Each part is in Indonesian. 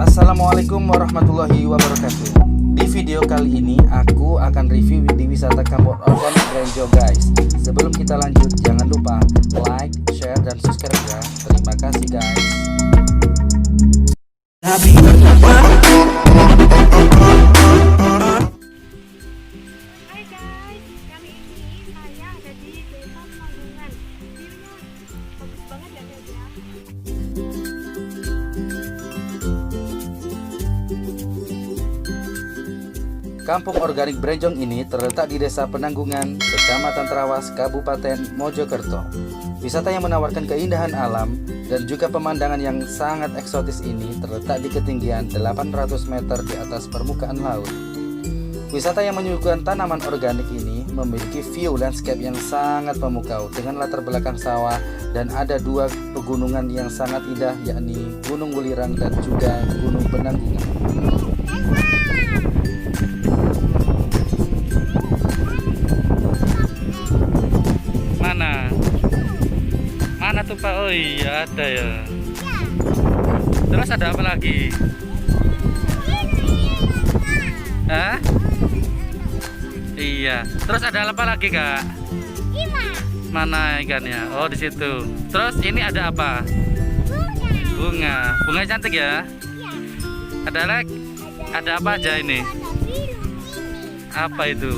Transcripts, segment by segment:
Assalamualaikum warahmatullahi wabarakatuh. Di video kali ini aku akan review di wisata Kampung Organik Brenjong guys. Sebelum kita lanjut, jangan lupa like, share, dan subscribe ya. Terima kasih guys. Hai guys, kali ini saya ada di Desa Penanggungan. View-nya bagus banget ya guys ya. Kampung Organik Brenjong ini terletak di Desa Penanggungan, Kecamatan Trawas, Kabupaten Mojokerto. Wisata yang menawarkan keindahan alam dan juga pemandangan yang sangat eksotis ini terletak di ketinggian 800 meter di atas permukaan laut. Wisata yang menyuguhkan tanaman organik ini memiliki view landscape yang sangat memukau dengan latar belakang sawah, dan ada dua pegunungan yang sangat indah, yakni Gunung Welirang dan juga Gunung Penanggungan. Mana tuh Pak? Oh iya ada ya. Terus ada apa lagi? Hah? Iya. Terus ada apa lagi Kak? Mana ikannya? Oh di situ. Terus ini ada apa? Bunga. Bunga cantik ya? Ada lagi? Ada apa aja ini? Apa itu?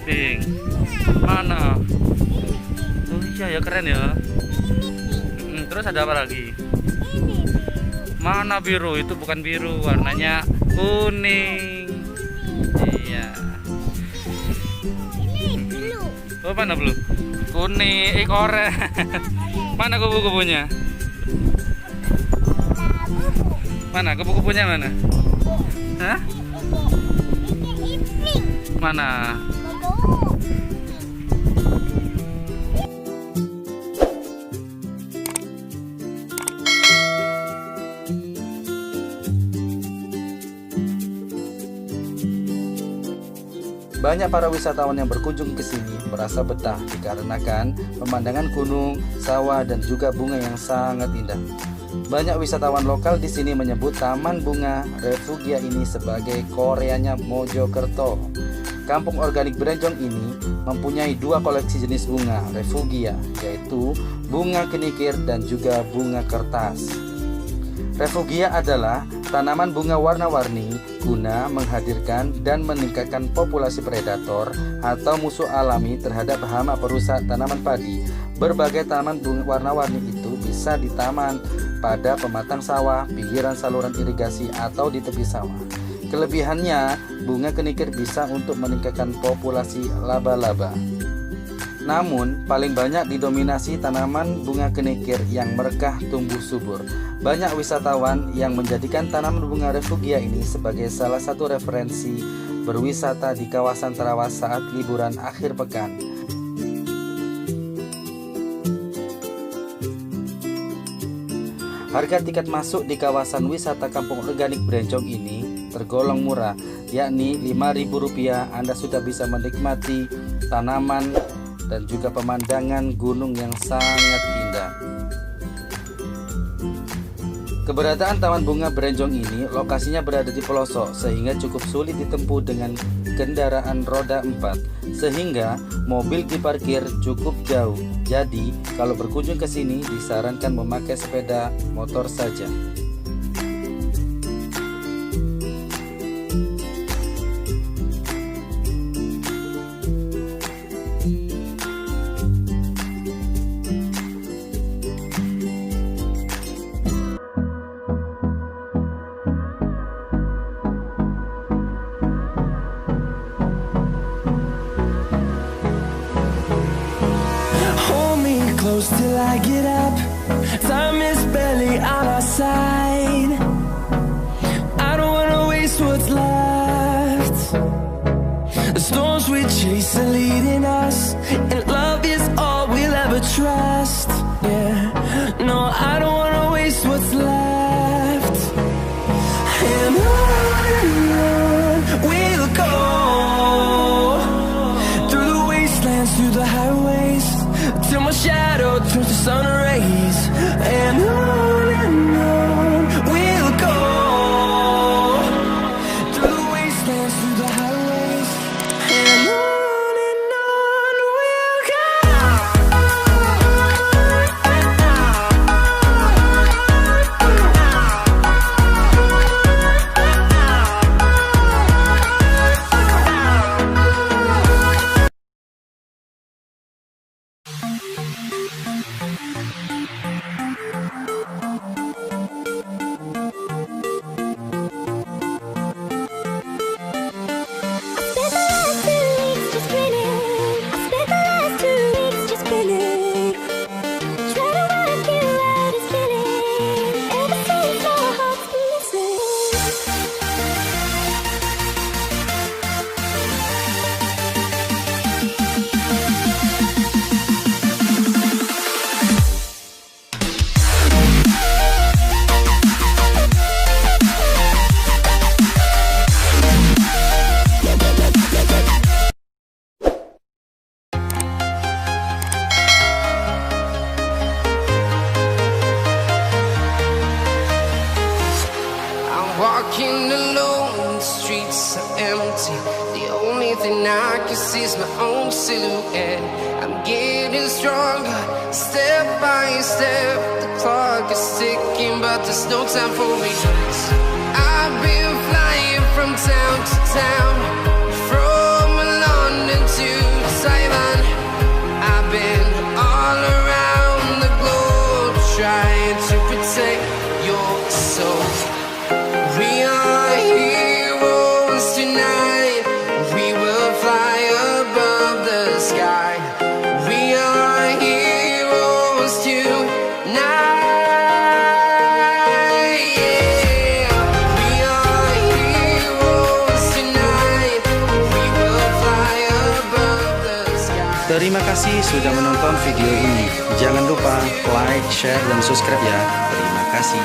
Pink. Mana? Oh iya ya, keren ya. Terus ada apa lagi? Mana biru? Itu bukan biru, warnanya kuning. Iya. Oh mana blue? Kuning, oranye. Mana kupu-kupunya? Mana kupu-kupunya mana? Hah? Mana? Banyak para wisatawan yang berkunjung ke sini merasa betah dikarenakan pemandangan gunung, sawah, dan juga bunga yang sangat indah. Banyak wisatawan lokal di sini menyebut Taman Bunga Refugia ini sebagai Koreanya Mojokerto. Kampung Organik Brenjong ini mempunyai dua koleksi jenis bunga refugia, yaitu bunga kenikir dan juga bunga kertas. Refugia adalah tanaman bunga warna-warni guna menghadirkan dan meningkatkan populasi predator atau musuh alami terhadap hama perusak tanaman padi. Berbagai tanaman bunga warna-warni itu bisa di taman, pada pematang sawah, pinggiran saluran irigasi, atau di tepi sawah. Kelebihannya, bunga kenikir bisa untuk meningkatkan populasi laba-laba. Namun, paling banyak didominasi tanaman bunga kenikir yang merekah tumbuh subur. Banyak wisatawan yang menjadikan tanaman bunga refugia ini sebagai salah satu referensi berwisata di kawasan Trawas saat liburan akhir pekan. Harga tiket masuk di kawasan wisata Kampung Organik Brenjong ini tergolong murah, yakni Rp5.000. Anda sudah bisa menikmati tanaman dan juga pemandangan gunung yang sangat indah. Keberadaan Taman Bunga Brenjong ini lokasinya berada di pelosok sehingga cukup sulit ditempuh dengan kendaraan roda 4, sehingga mobil diparkir cukup jauh. Jadi kalau berkunjung ke sini disarankan memakai sepeda motor saja. Close till I get up. Time is barely on our side. I don't wanna waste what's left. The storms we chase are leading us, and love is all we'll ever try. last. Yeah, no, I don't wanna waste what's left. And on we'll go, through the wastelands, through the highways, till my shadow turns to sun rays. And on we'll go, through the wastelands, through the highways, and on we'll go. Walking alone, the streets are empty. The only thing I can see is my own silhouette. I'm getting stronger, step by step. The clock is ticking, but there's no time for regrets. I've been flying from town to town, from London to Taiwan. I've been all around the globe, trying to protect your soul. We are heroes tonight. We will fly above the sky. We are heroes tonight. Yeah. We are heroes tonight. We will fly above the sky. Terima kasih sudah menonton video ini. Jangan lupa like, share, dan subscribe ya. Terima kasih.